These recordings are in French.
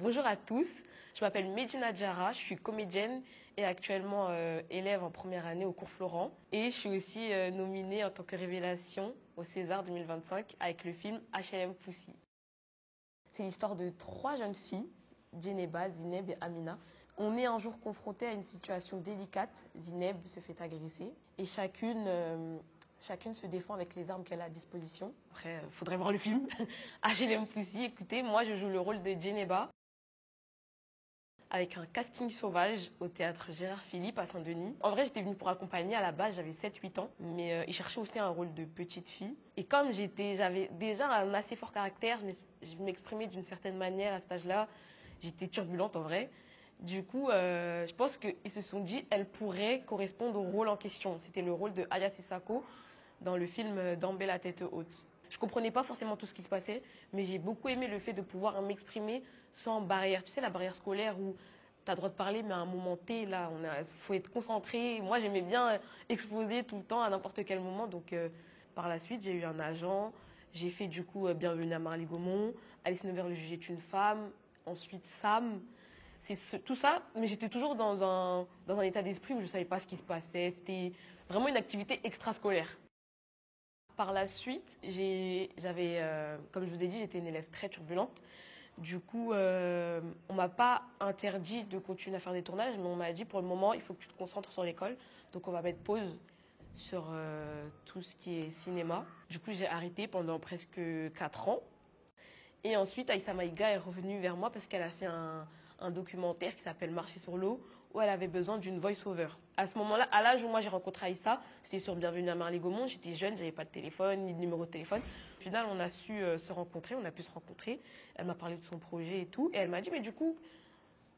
Bonjour à tous, je m'appelle Medina Djara, je suis comédienne et actuellement élève en première année au cours Florent. Et je suis aussi nominée en tant que révélation au César 2025 avec le film HLM Pussy. C'est l'histoire de trois jeunes filles, Djeneba, Zineb et Amina. On est un jour confrontés à une situation délicate. Zineb se fait agresser et chacune se défend avec les armes qu'elle a à disposition. Après, il faudrait voir le film. HLM Pussy, écoutez, moi je joue le rôle de Djeneba avec un casting sauvage au théâtre Gérard Philippe à Saint-Denis. En vrai, j'étais venue pour accompagner. À la base, j'avais 7-8 ans, mais ils cherchaient aussi un rôle de petite fille. Et comme j'avais déjà un assez fort caractère, je m'exprimais d'une certaine manière à cet âge-là. J'étais turbulente en vrai. Du coup, je pense qu'ils se sont dit elle pourrait correspondre au rôle en question. C'était le rôle de Aya Sissako dans le film Dambé la tête haute. Je comprenais pas forcément tout ce qui se passait, mais j'ai beaucoup aimé le fait de pouvoir m'exprimer sans barrière. Tu sais, la barrière scolaire où tu as le droit de parler, mais à un moment T, là, faut être concentré. Moi, j'aimais bien exposer tout le temps à n'importe quel moment. Donc, par la suite, j'ai eu un agent. J'ai fait du coup Bienvenue à Marly-Gaumont. Alice Nevers, le juge est une femme. Ensuite, Sam. Tout ça, mais j'étais toujours dans un état d'esprit où je ne savais pas ce qui se passait. C'était vraiment une activité extrascolaire. Par la suite, comme je vous ai dit, j'étais une élève très turbulente. Du coup, on m'a pas interdit de continuer à faire des tournages, mais on m'a dit pour le moment, il faut que tu te concentres sur l'école. Donc, on va mettre pause sur tout ce qui est cinéma. Du coup, j'ai arrêté pendant presque 4 ans. Et ensuite, Aïssa Maïga est revenue vers moi parce qu'elle a fait un documentaire qui s'appelle Marcher sur l'eau, où elle avait besoin d'une voice-over. À ce moment-là, à l'âge où moi j'ai rencontré Aïssa, c'était sur Bienvenue à Marly-Gaumont, j'étais jeune, j'avais pas de téléphone, ni de numéro de téléphone. Au final, on a su se rencontrer, on a pu se rencontrer. Elle m'a parlé de son projet et tout, et elle m'a dit, mais du coup,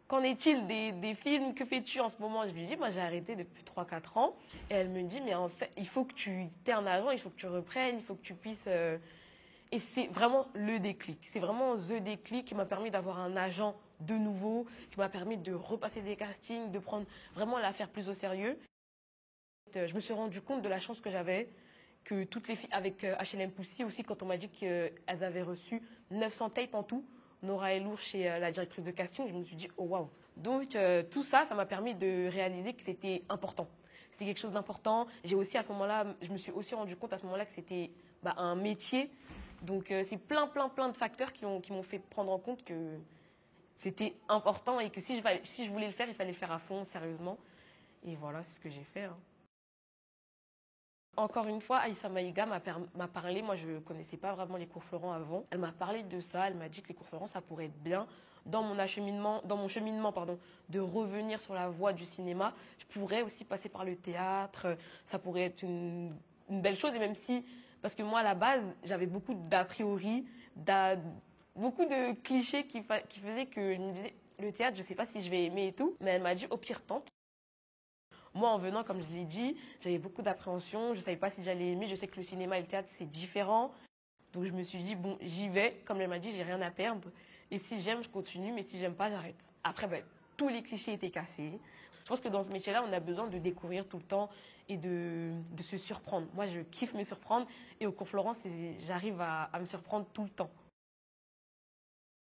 qu'en est-il des films? Que fais-tu en ce moment? Je lui ai dit, moi j'ai arrêté depuis 3-4 ans. Et elle me dit, mais en fait, il faut que tu aies un agent, il faut que tu reprennes, il faut que tu puisses... Et c'est vraiment le déclic. C'est vraiment the déclic qui m'a permis d'avoir un agent de nouveau, qui m'a permis de repasser des castings, de prendre vraiment l'affaire plus au sérieux. Je me suis rendu compte de la chance que j'avais, que toutes les filles, avec HLM Pussy aussi, quand on m'a dit qu'elles avaient reçu 900 tapes en tout, Nora Elour chez la directrice de casting, je me suis dit, oh waouh. Donc tout ça, ça m'a permis de réaliser que c'était important. C'était quelque chose d'important. J'ai aussi à ce moment-là, je me suis aussi rendu compte à ce moment-là que c'était un métier. Donc c'est plein de facteurs qui m'ont fait prendre en compte que c'était important et que si je voulais le faire, il fallait le faire à fond, sérieusement. Et voilà, c'est ce que j'ai fait. Hein. Encore une fois, Aïssa Maïga m'a parlé, moi je ne connaissais pas vraiment les cours Florent avant. Elle m'a parlé de ça, elle m'a dit que les cours Florent, ça pourrait être bien dans mon cheminement, de revenir sur la voie du cinéma. Je pourrais aussi passer par le théâtre, ça pourrait être une belle chose. Et même si, parce que moi à la base, j'avais beaucoup d'a priori, beaucoup de clichés qui faisaient que je me disais, le théâtre, je ne sais pas si je vais aimer et tout. Mais elle m'a dit, au pire, tente. Moi, en venant, comme je l'ai dit, j'avais beaucoup d'appréhension. Je ne savais pas si j'allais aimer. Je sais que le cinéma et le théâtre, c'est différent. Donc, je me suis dit, bon, j'y vais. Comme elle m'a dit, j'ai rien à perdre. Et si j'aime, je continue. Mais si j'aime pas, j'arrête. Après, tous les clichés étaient cassés. Je pense que dans ce métier-là, on a besoin de découvrir tout le temps et de se surprendre. Moi, je kiffe me surprendre. Et au cours Florent, j'arrive à me surprendre tout le temps.